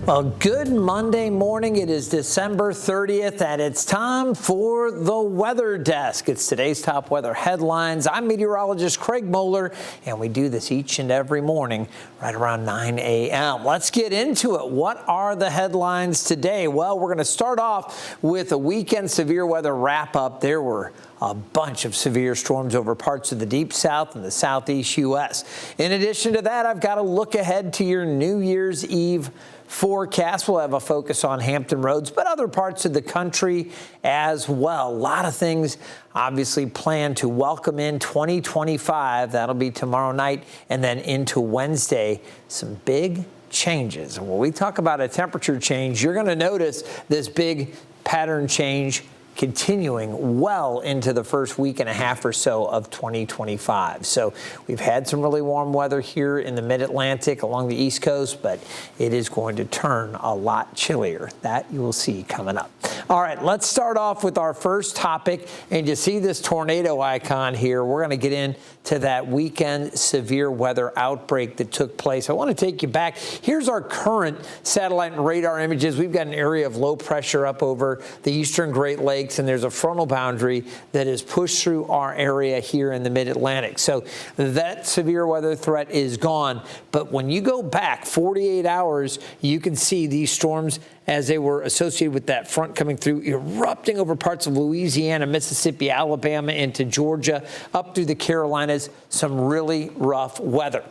Well, good Monday morning. It is December 30th, and it's time for the Weather Desk. It's today's top weather headlines. I'm meteorologist Craig Moeller, and we do this each and every morning right around 9 a.m. Let's get into it. What are the headlines today? Well, we're going to start off with a weekend severe weather wrap-up. There were a bunch of severe storms over parts of the deep south and the southeast U.S. In addition to that, I've got a look ahead to your New Year's Eve forecast. We'll have a focus on Hampton Roads, but other parts of the country as well. A lot of things obviously planned to welcome in 2025. That'll be tomorrow night and then into Wednesday. Some big changes. And when we talk about a temperature change, you're going to notice this big pattern change continuing well into the first week and a half or so of 2025. So we've had some really warm weather here in the mid-Atlantic along the East Coast, but it is going to turn a lot chillier. That you will see coming up. All right, let's start off with our first topic. And you see this tornado icon here. We're going to get into that weekend severe weather outbreak that took place. I want to take you back. Here's our current satellite and radar images. We've got an area of low pressure up over the eastern Great Lakes, and there's a frontal boundary that is pushed through our area here in the mid-Atlantic. So that severe weather threat is gone. But when you go back 48 hours, you can see these storms as they were associated with that front coming through, erupting over parts of Louisiana, Mississippi, Alabama, into Georgia, up through the Carolinas. Some really rough weather.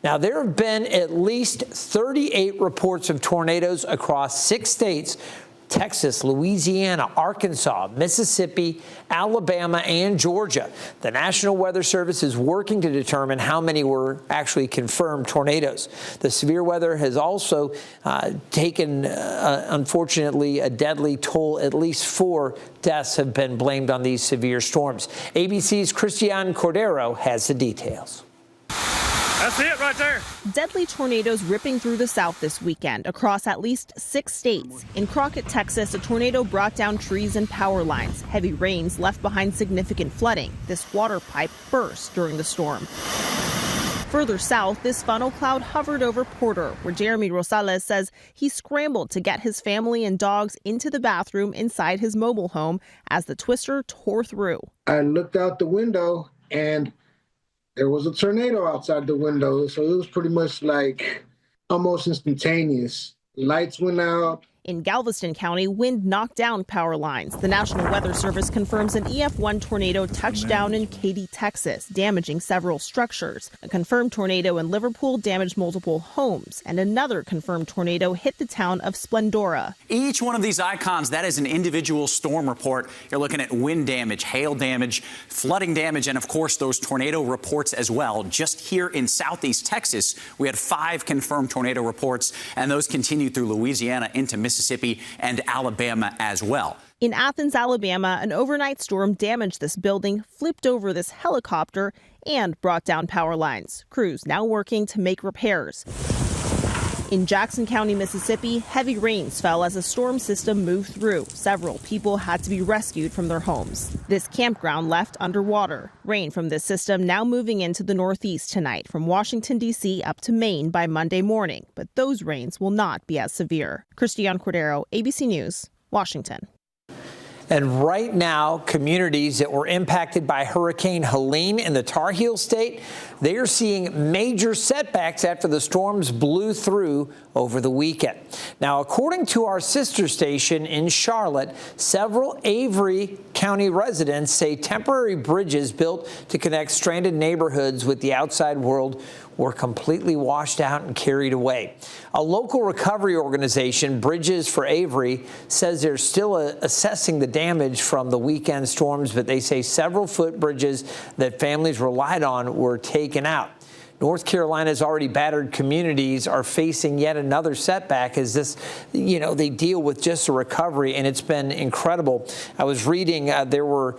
Now, there have been at least 38 reports of tornadoes across 6 states: Texas, Louisiana, Arkansas, Mississippi, Alabama, and Georgia. The National Weather Service is working to determine how many were actually confirmed tornadoes. The severe weather has also taken, unfortunately, a deadly toll. At least 4 deaths have been blamed on these severe storms. ABC's Christian Cordero has the details. That's it right there. Deadly tornadoes ripping through the South this weekend across at least 6 states. In Crockett, Texas, a tornado brought down trees and power lines. Heavy rains left behind significant flooding. This water pipe burst during the storm. Further south, this funnel cloud hovered over Porter, where Jeremy Rosales says he scrambled to get his family and dogs into the bathroom inside his mobile home as the twister tore through. I looked out the window and there was a tornado outside the window, so it was pretty much like almost instantaneous. Lights went out. In Galveston County, wind knocked down power lines. The National Weather Service confirms an EF1 tornado touched down in Katy, Texas, damaging several structures. A confirmed tornado in Liverpool damaged multiple homes, and another confirmed tornado hit the town of Splendora. Each one of these icons, that is an individual storm report. You're looking at wind damage, hail damage, flooding damage, and of course those tornado reports as well. Just here in southeast Texas, we had 5 confirmed tornado reports, and those continued through Louisiana into Mississippi and Alabama as well. In Athens, Alabama, an overnight storm damaged this building, flipped over this helicopter, and brought down power lines. Crews now working to make repairs. In Jackson County, Mississippi, heavy rains fell as a storm system moved through. Several people had to be rescued from their homes. This campground left underwater. Rain from this system now moving into the northeast tonight from Washington, D.C. up to Maine by Monday morning. But those rains will not be as severe. Christian Cordero, ABC News, Washington. And right now, communities that were impacted by Hurricane Helene in the Tar Heel State, they are seeing major setbacks after the storms blew through over the weekend. Now, according to our sister station in Charlotte, several Avery County residents say temporary bridges built to connect stranded neighborhoods with the outside world were completely washed out and carried away. A local recovery organization, Bridges for Avery, says they're still assessing the damage from the weekend storms, but they say several footbridges that families relied on were taken out. North Carolina's already battered communities are facing yet another setback as this, they deal with just a recovery, and it's been incredible. I was reading there were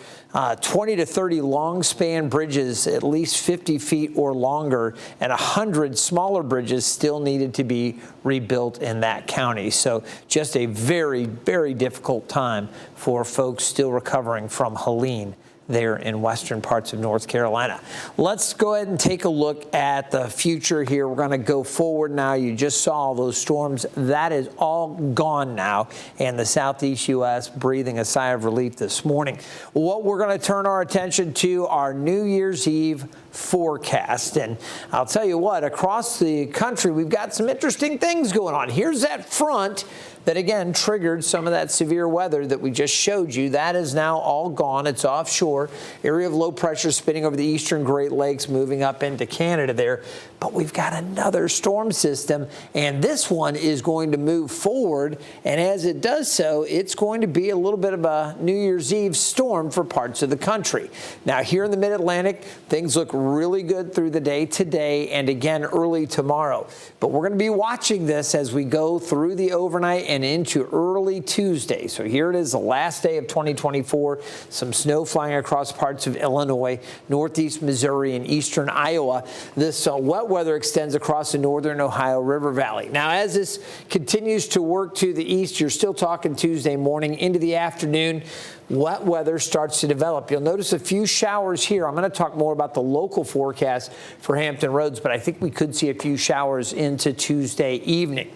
20 to 30 long span bridges, at least 50 feet or longer, and 100 smaller bridges still needed to be rebuilt in that county. So just a very, very difficult time for folks still recovering from Helene there in western parts of North Carolina. Let's go ahead and take a look at the future here. We're going to go forward now. You just saw all those storms. That is all gone now, and the southeast U.S. breathing a sigh of relief this morning. What we're going to turn our attention to our New Year's Eve forecast. And I'll tell you what, across the country, we've got some interesting things going on. Here's that front that, again, triggered some of that severe weather that we just showed you. That is now all gone. It's offshore. Area of low pressure spinning over the eastern Great Lakes, moving up into Canada there. But we've got another storm system, and this one is going to move forward. And as it does so, it's going to be a little bit of a New Year's Eve storm for parts of the country. Now, here in the Mid-Atlantic, things look really good through the day today and again early tomorrow. But we're going to be watching this as we go through the overnight and into early Tuesday. So here it is, the last day of 2024. Some snow flying across parts of Illinois, northeast Missouri, and eastern Iowa. This wet weather extends across the northern Ohio River Valley. Now, as this continues to work to the east, you're still talking Tuesday morning into the afternoon. Wet weather starts to develop. You'll notice a few showers here. I'm going to talk more about the local forecast for Hampton Roads, but I think we could see a few showers into Tuesday evening.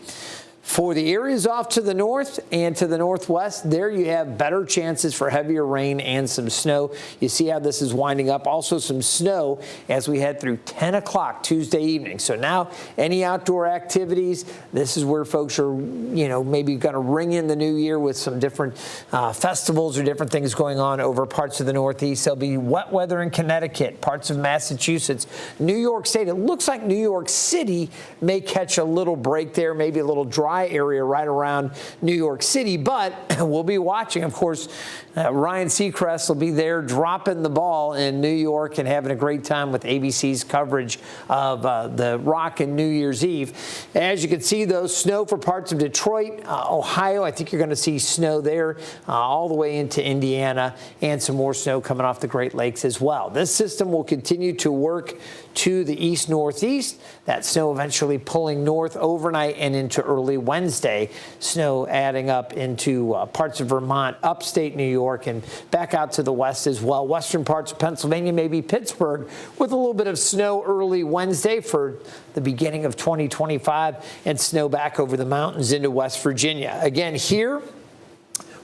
For the areas off to the north and to the northwest, there you have better chances for heavier rain and some snow. You see how this is winding up. Also some snow as we head through 10 o'clock Tuesday evening. So now any outdoor activities, this is where folks are, maybe going to ring in the new year with some different festivals or different things going on over parts of the Northeast. There'll be wet weather in Connecticut, parts of Massachusetts, New York State. It looks like New York City may catch a little break there, maybe a little dry area right around New York City, but we'll be watching. Of course, Ryan Seacrest will be there dropping the ball in New York and having a great time with ABC's coverage of the Rock and New Year's Eve. As you can see, though, snow for parts of Detroit, Ohio. I think you're going to see snow there all the way into Indiana, and some more snow coming off the Great Lakes as well. This system will continue to work to the east-northeast. That snow eventually pulling north overnight and into early Wednesday. Snow adding up into parts of Vermont, upstate New York, and back out to the west as well. Western parts of Pennsylvania, maybe Pittsburgh, with a little bit of snow early Wednesday for the beginning of 2025, and snow back over the mountains into West Virginia. Again, here,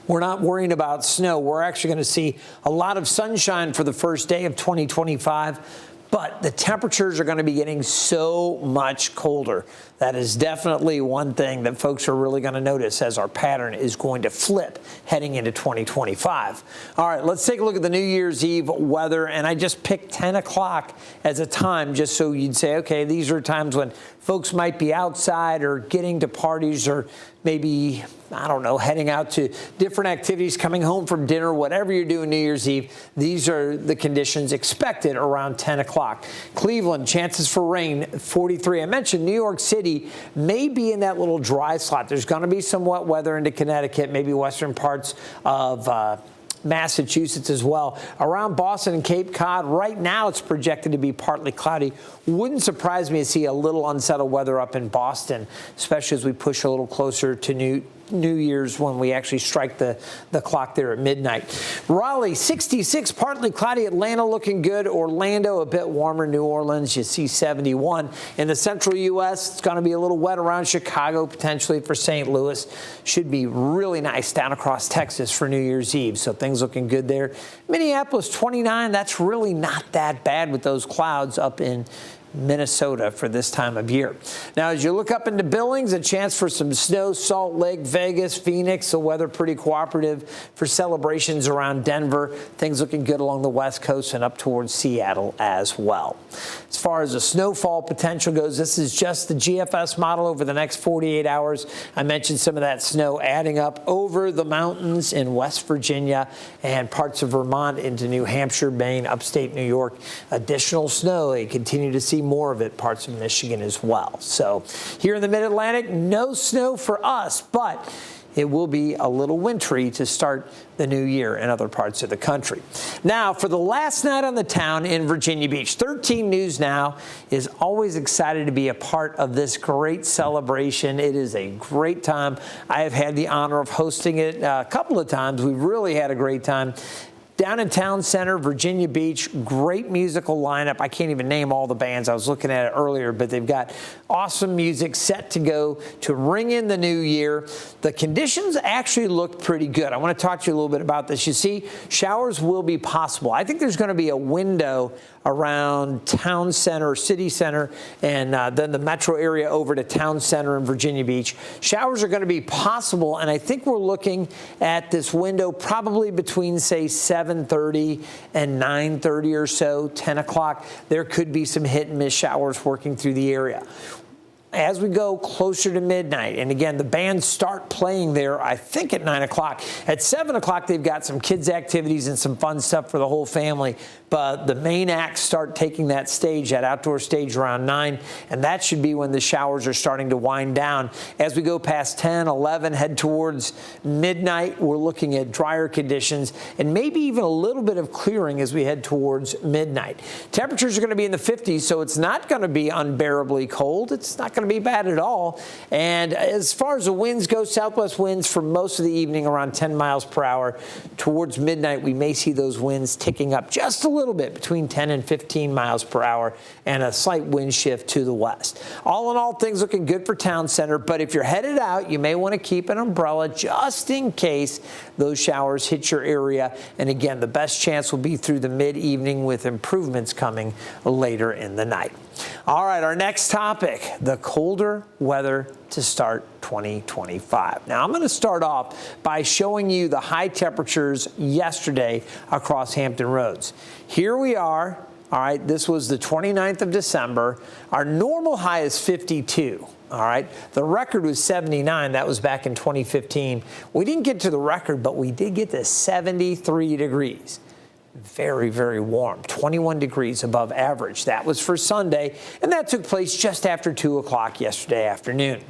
we're not worrying about snow. We're actually going to see a lot of sunshine for the first day of 2025. But the temperatures are going to be getting so much colder. That is definitely one thing that folks are really going to notice as our pattern is going to flip heading into 2025. All right, let's take a look at the New Year's Eve weather. And I just picked 10 o'clock as a time just so you'd say, okay, these are times when folks might be outside or getting to parties or maybe, I don't know, heading out to different activities, coming home from dinner, whatever you're doing New Year's Eve. These are the conditions expected around 10 o'clock. Cleveland, chances for rain, 43. I mentioned New York City may be in that little dry slot. There's going to be some wet weather into Connecticut, maybe western parts of Massachusetts as well. Around Boston and Cape Cod, right now it's projected to be partly cloudy. Wouldn't surprise me to see a little unsettled weather up in Boston, especially as we push a little closer to New Year's when we actually strike the clock there at midnight. Raleigh, 66, partly cloudy. Atlanta looking good. Orlando, a bit warmer. New Orleans, you see 71. In the central U.S., it's going to be a little wet around Chicago, potentially for St. Louis. Should be really nice down across Texas for New Year's Eve, so things looking good there. Minneapolis, 29. That's really not that bad with those clouds up in Minnesota for this time of year. Now, as you look up into Billings, a chance for some snow, Salt Lake, Vegas, Phoenix, the weather pretty cooperative for celebrations around Denver. Things looking good along the West Coast and up towards Seattle as well. As far as the snowfall potential goes, this is just the GFS model over the next 48 hours. I mentioned some of that snow adding up over the mountains in West Virginia and parts of Vermont into New Hampshire, Maine, upstate New York. Additional snow, they continue to see more of it, parts of Michigan as well. So here in the Mid-Atlantic, no snow for us, but it will be a little wintry to start the new year in other parts of the country. Now, for the last night on the town in Virginia Beach, 13 News Now is always excited to be a part of this great celebration. It is a great time. I have had the honor of hosting it a couple of times. We've really had a great time. Down in Town Center, Virginia Beach, great musical lineup. I can't even name all the bands. I was looking at it earlier, but they've got awesome music set to go to ring in the new year. The conditions actually look pretty good. I want to talk to you a little bit about this. You see, showers will be possible. I think there's going to be a window around Town Center, City Center, and then the metro area over to Town Center and Virginia Beach. Showers are going to be possible, and I think we're looking at this window probably between, say, 7:30 and 9:30 or so, 10 o'clock. There could be some hit and miss showers working through the area. As we go closer to midnight, and again, the bands start playing there, I think, at 9 o'clock. At 7 o'clock, they've got some kids' activities and some fun stuff for the whole family. But the main acts start taking that stage, that outdoor stage, around 9, and that should be when the showers are starting to wind down. As we go past 10, 11, head towards midnight, we're looking at drier conditions and maybe even a little bit of clearing as we head towards midnight. Temperatures are going to be in the 50s, so it's not going to be unbearably cold. It's not going to be bad at all. And as far as the winds go, southwest winds for most of the evening around 10 miles per hour. Towards midnight, we may see those winds ticking up just a little bit, between 10 and 15 miles per hour, and a slight wind shift to the west. All in all, things looking good for Town Center, but if you're headed out, you may want to keep an umbrella just in case those showers hit your area. And again, the best chance will be through the mid-evening, with improvements coming later in the night. All right, our next topic, the colder weather to start 2025. Now, I'm going to start off by showing you the high temperatures yesterday across Hampton Roads. Here we are. All right, this was the 29th of December. Our normal high is 52. All right, the record was 79. That was back in 2015. We didn't get to the record, but we did get to 73 degrees. Very, very warm, 21 degrees above average. That was for Sunday, and that took place just after 2 o'clock yesterday afternoon.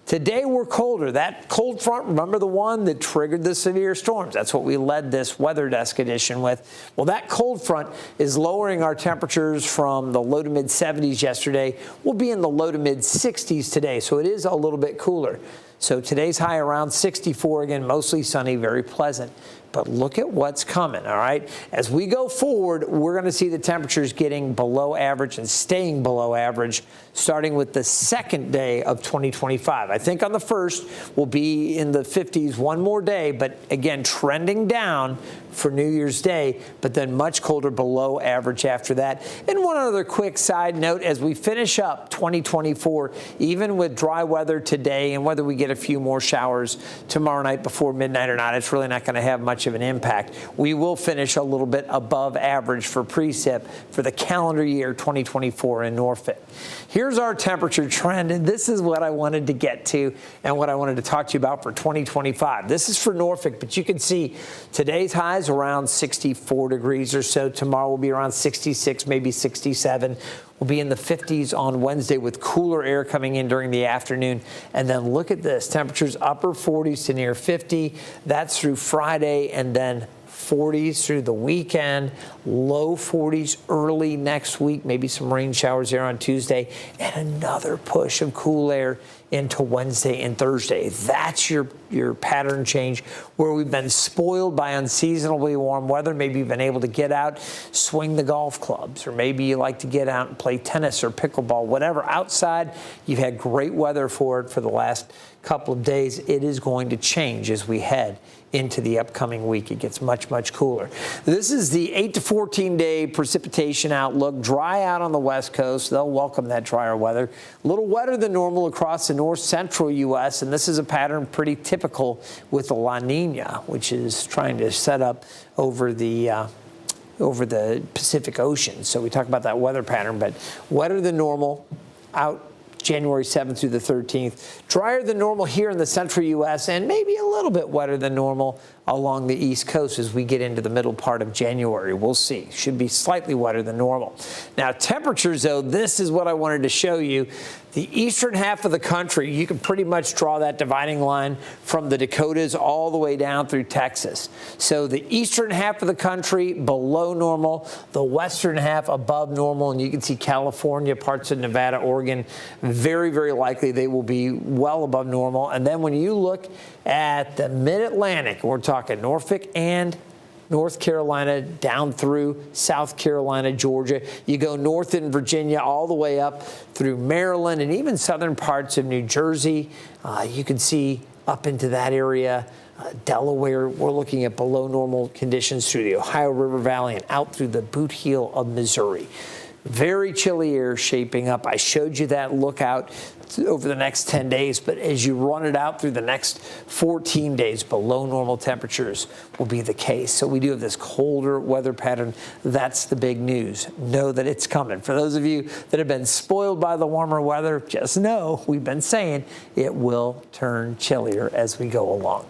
Today we're colder. That cold front, remember the one that triggered the severe storms? That's what we led this Weather Desk edition with. Well, that cold front is lowering our temperatures from the low to mid 70s yesterday. We'll be in the low to mid 60s today, so it is a little bit cooler. So today's high around 64, again, mostly sunny, very pleasant. But look at what's coming, all right? As we go forward, we're going to see the temperatures getting below average and staying below average, starting with the second day of 2025. I think on the first, we'll be in the 50s one more day, but again, trending down for New Year's Day, but then much colder, below average after that. And one other quick side note, as we finish up 2024, even with dry weather today, and whether we get a few more showers tomorrow night before midnight or not, it's really not going to have much of an impact. We will finish a little bit above average for precip for the calendar year 2024 in Norfolk. Here's our temperature trend, and this is what I wanted to get to and what I wanted to talk to you about for 2025. This is for Norfolk, but you can see today's highs around 64 degrees or so. Tomorrow will be around 66, maybe 67. We'll be in the 50s on Wednesday with cooler air coming in during the afternoon. And then look at this, temperatures upper 40s to near 50. That's through Friday, and then 40s through the weekend, low 40s early next week, maybe some rain showers there on Tuesday, and another push of cool air into Wednesday and Thursday. That's your pattern change, where we've been spoiled by unseasonably warm weather. Maybe you've been able to get out, swing the golf clubs, or maybe you like to get out and play tennis or pickleball, whatever. Outside, you've had great weather for it for the last couple of days. It is going to change as we head into the upcoming week. It gets much, much cooler. This is the 8 to 14 day precipitation outlook. Dry out on the West Coast. They'll welcome that drier weather. A little wetter than normal across the north central U.S., and this is a pattern pretty typical with the La Nina, which is trying to set up over the Pacific Ocean. So we talk about that weather pattern, but wetter than normal out January 7th through the 13th. Drier than normal here in the central U.S. and maybe a little bit wetter than normal along the East Coast as we get into the middle part of January. We'll see. Should be slightly wetter than normal. Now, temperatures, though, this is what I wanted to show you. The eastern half of the country, you can pretty much draw that dividing line from the Dakotas all the way down through Texas. So the eastern half of the country below normal, the western half above normal, and you can see California, parts of Nevada, Oregon, very, very likely they will be well above normal. And then when you look at the mid-Atlantic, we're talking Norfolk and North Carolina, down through South Carolina, Georgia. You go north in Virginia, all the way up through Maryland and even southern parts of New Jersey. You can see up into that area. Delaware, we're looking at below normal conditions through the Ohio River Valley and out through the boot heel of Missouri. Very chilly air shaping up. I showed you that lookout over the next 10 days, but as you run it out through the next 14 days, below normal temperatures will be the case. So we do have this colder weather pattern. That's the big news. Know that it's coming. For those of you that have been spoiled by the warmer weather, just know we've been saying it will turn chillier as we go along.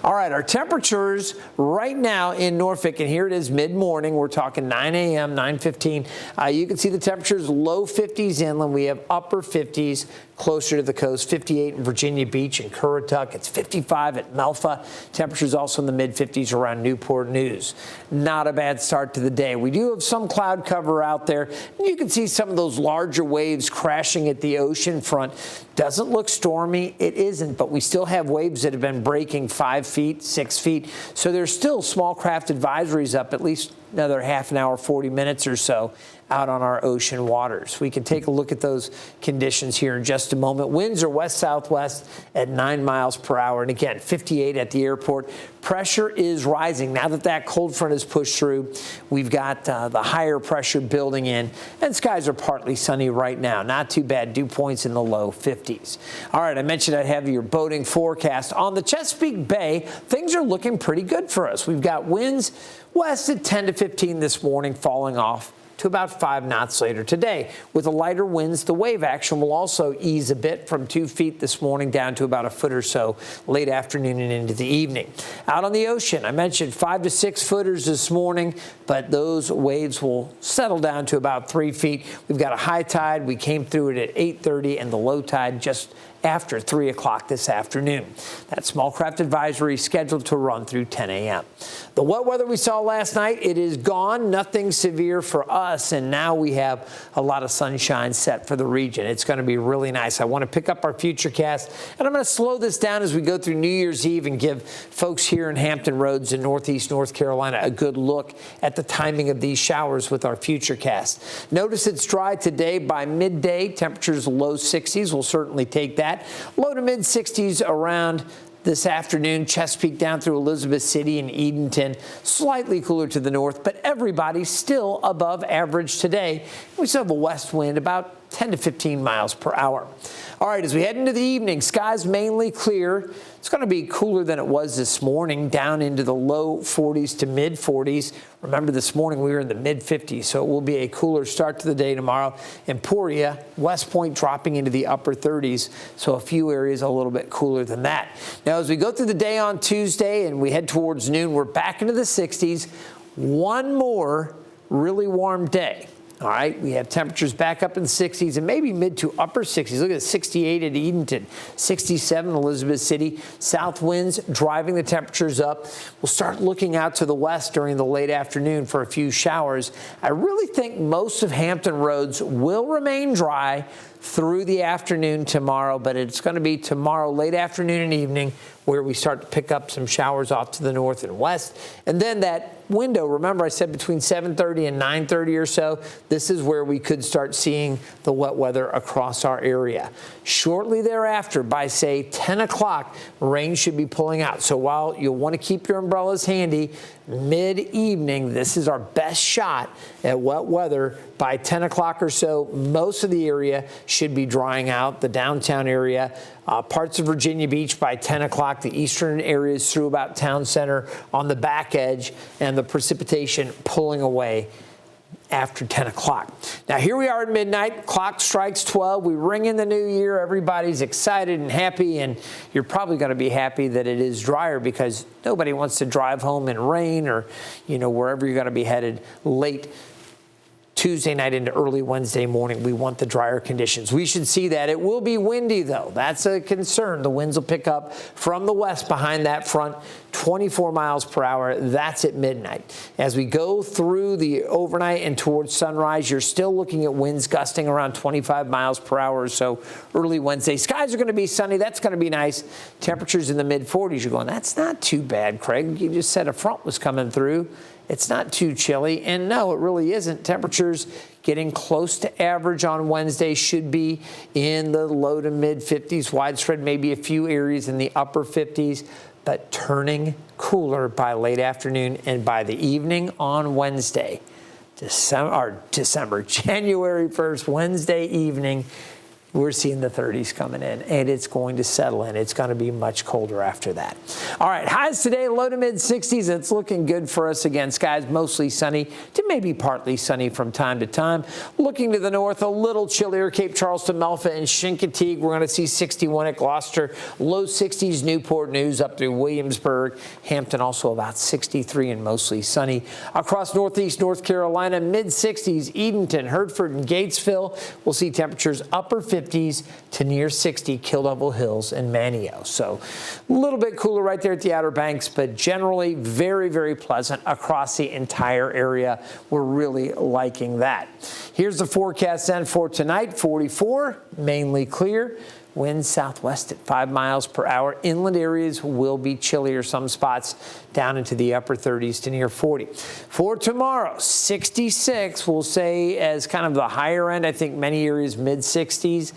All right, our temperatures right now in Norfolk, and here it is mid-morning. We're talking 9 a.m., 9:15. You can see the temperatures low 50s inland. We have upper 50s closer to the coast, 58 in Virginia Beach and Currituck. It's 55 at Melfa. Temperatures also in the mid-50s around Newport News. Not a bad start to the day. We do have some cloud cover out there. And you can see some of those larger waves crashing at the ocean front. Doesn't look stormy. It isn't, but we still have waves that have been breaking 5 feet, 6 feet. So there's still small craft advisories up at least another half an hour, 40 minutes or so out on our ocean waters. We can take a look at those conditions here in just a moment. Winds are west-southwest at 9 miles per hour. And again, 58 at the airport. Pressure is rising. Now that that cold front is pushed through, we've got the higher pressure building in. And skies are partly sunny right now. Not too bad. Dew points in the low 50s. All right, I mentioned I'd have your boating forecast. On the Chesapeake Bay, things are looking pretty good for us. We've got winds west at 10 to 15 this morning, falling off to about 5 knots later today. With the lighter winds, the wave action will also ease a bit from 2 feet this morning down to about a foot or so late afternoon and into the evening. Out on the ocean, I mentioned 5 to 6 footers this morning, but those waves will settle down to about 3 feet. We've got a high tide. We came through it at 8:30 and the low tide just after 3 o'clock this afternoon. That small craft advisory is scheduled to run through 10 a.m. The wet weather we saw last night, it is gone. Nothing severe for us, and now we have a lot of sunshine set for the region. It's going to be really nice. I want to pick up our futurecast, and I'm going to slow this down as we go through New Year's Eve and give folks here in Hampton Roads in northeast North Carolina a good look at the timing of these showers with our futurecast. Notice it's dry today by midday. Temperatures low 60s. We'll certainly take that. Low to mid 60s around this afternoon. Chesapeake down through Elizabeth City and Edenton. Slightly cooler to the north, but everybody's still above average today. We still have a west wind about 10 to 15 miles per hour. All right, as we head into the evening, skies mainly clear. It's going to be cooler than it was this morning, down into the low 40s to mid 40s. Remember, this morning we were in the mid 50s, so it will be a cooler start to the day tomorrow. Emporia, West Point dropping into the upper 30s, so a few areas a little bit cooler than that. Now, as we go through the day on Tuesday and we head towards noon, we're back into the 60s. One more really warm day. All right, we have temperatures back up in the 60s and maybe mid to upper 60s. Look at 68 at Edenton, 67 Elizabeth City. South winds driving the temperatures up. We'll start looking out to the west during the late afternoon for a few showers. I really think most of Hampton Roads will remain dry through the afternoon tomorrow, but it's going to be tomorrow late afternoon and evening where we start to pick up some showers off to the north and west. And then that window, remember I said between 7:30 and 9:30 or so, this is where we could start seeing the wet weather across our area. Shortly thereafter, by say 10 o'clock, rain should be pulling out. So while you'll want to keep your umbrellas handy, mid-evening, this is our best shot at wet weather. By 10 o'clock or so, most of the area should be drying out. The downtown area, parts of Virginia Beach by 10 o'clock, the eastern areas through about town center on the back edge, and the precipitation pulling away after 10 o'clock. Now, here we are at midnight. Clock strikes 12. We ring in the new year. Everybody's excited and happy, and you're probably going to be happy that it is drier because nobody wants to drive home in rain or, wherever you're going to be headed late Tuesday night into early Wednesday morning. We want the drier conditions. We should see that. It will be windy, though. That's a concern. The winds will pick up from the west behind that front 24 miles per hour. That's at midnight. As we go through the overnight and towards sunrise, you're still looking at winds gusting around 25 miles per hour or so early Wednesday. Skies are going to be sunny. That's going to be nice. Temperatures in the mid-40s. You're going, that's not too bad, Craig. You just said a front was coming through. It's not too chilly. And no, it really isn't. Temperatures getting close to average on Wednesday, should be in the low to mid-50s. Widespread, maybe a few areas in the upper 50s. But turning cooler by late afternoon and by the evening on Wednesday, January 1st, Wednesday evening, we're seeing the 30s coming in, and it's going to settle in. It's going to be much colder after that. All right, highs today, low to mid-60s. It's looking good for us again. Skies mostly sunny to maybe partly sunny from time to time. Looking to the north, a little chillier. Cape Charleston, Melfa, and Chincoteague. We're going to see 61 at Gloucester. Low 60s, Newport News up through Williamsburg. Hampton also about 63 and mostly sunny. Across northeast North Carolina, mid-60s, Edenton, Hertford, and Gatesville. We'll see temperatures upper 50s to near 60, Kill Devil Hills and Manio. So a little bit cooler right there at the Outer Banks, but generally very, very pleasant across the entire area. We're really liking that. Here's the forecast then for tonight. 44, mainly clear. Winds southwest at 5 miles per hour. Inland areas will be chillier, some spots down into the upper 30s to near 40. For tomorrow, 66, we'll say as kind of the higher end. I think many areas mid-60s.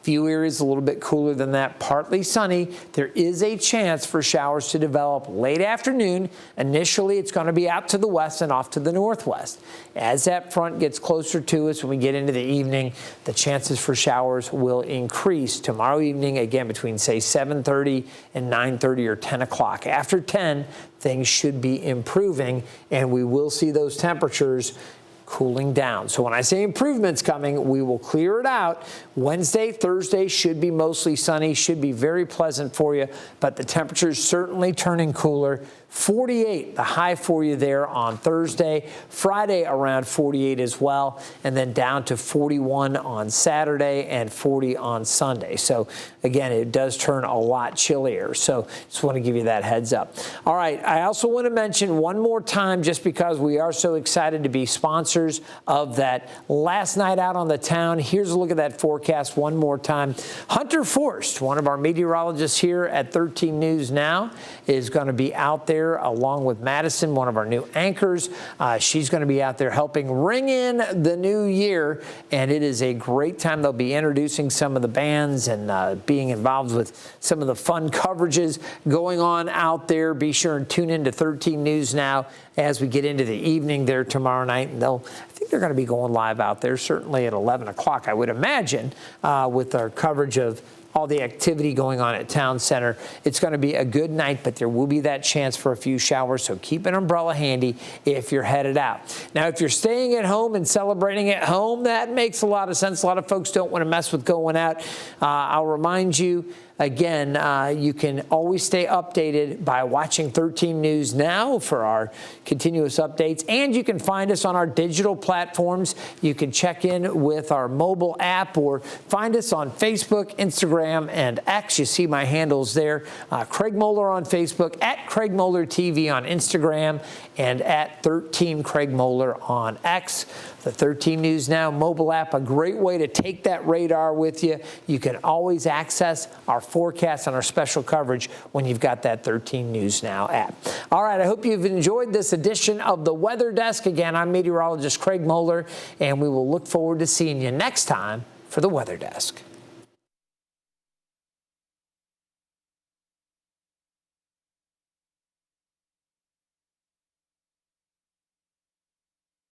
Few areas a little bit cooler than that, partly sunny. There is a chance for showers to develop late afternoon. Initially, it's going to be out to the west and off to the northwest. As that front gets closer to us, when we get into the evening, the chances for showers will increase. Tomorrow evening, again, between, say, 7:30 and 9:30 or 10 o'clock. After 10, things should be improving, and we will see those temperatures cooling down. So when I say improvements coming, we will clear it out. Wednesday, Thursday should be mostly sunny, should be very pleasant for you, but the temperatures certainly turning cooler. 48, the high for you there on Thursday. Friday around 48 as well, and then down to 41 on Saturday and 40 on Sunday. So again, it does turn a lot chillier. So just want to give you that heads up. All right, I also want to mention one more time, just because we are so excited to be sponsors of that last night out on the town. Here's a look at that forecast one more time. Hunter Forst, one of our meteorologists here at 13 News Now, is going to be out there along with Madison, one of our new anchors. She's going to be out there helping ring in the new year, and it is a great time. They'll be introducing some of the bands and being involved with some of the fun coverages going on out there. Be sure and tune in to 13 News Now as we get into the evening there tomorrow night. And I think they're going to be going live out there, certainly at 11 o'clock, I would imagine, with our coverage of all the activity going on at Town Center. It's going to be a good night, but there will be that chance for a few showers, so keep an umbrella handy if you're headed out. Now, if you're staying at home and celebrating at home, that makes a lot of sense. A lot of folks don't want to mess with going out. I'll remind you, again, you can always stay updated by watching 13 News Now for our continuous updates, and you can find us on our digital platforms. You can check in with our mobile app or find us on Facebook, Instagram, and X. You see my handles there. Craig Moeller on Facebook, at Craig Moeller TV on Instagram, and at 13 Craig Moeller on X. The 13 News Now mobile app, a great way to take that radar with you. You can always access our forecast and our special coverage when you've got that 13 News Now app. All right, I hope you've enjoyed this edition of the Weather Desk. Again, I'm meteorologist Craig Moeller, and we will look forward to seeing you next time for the Weather Desk.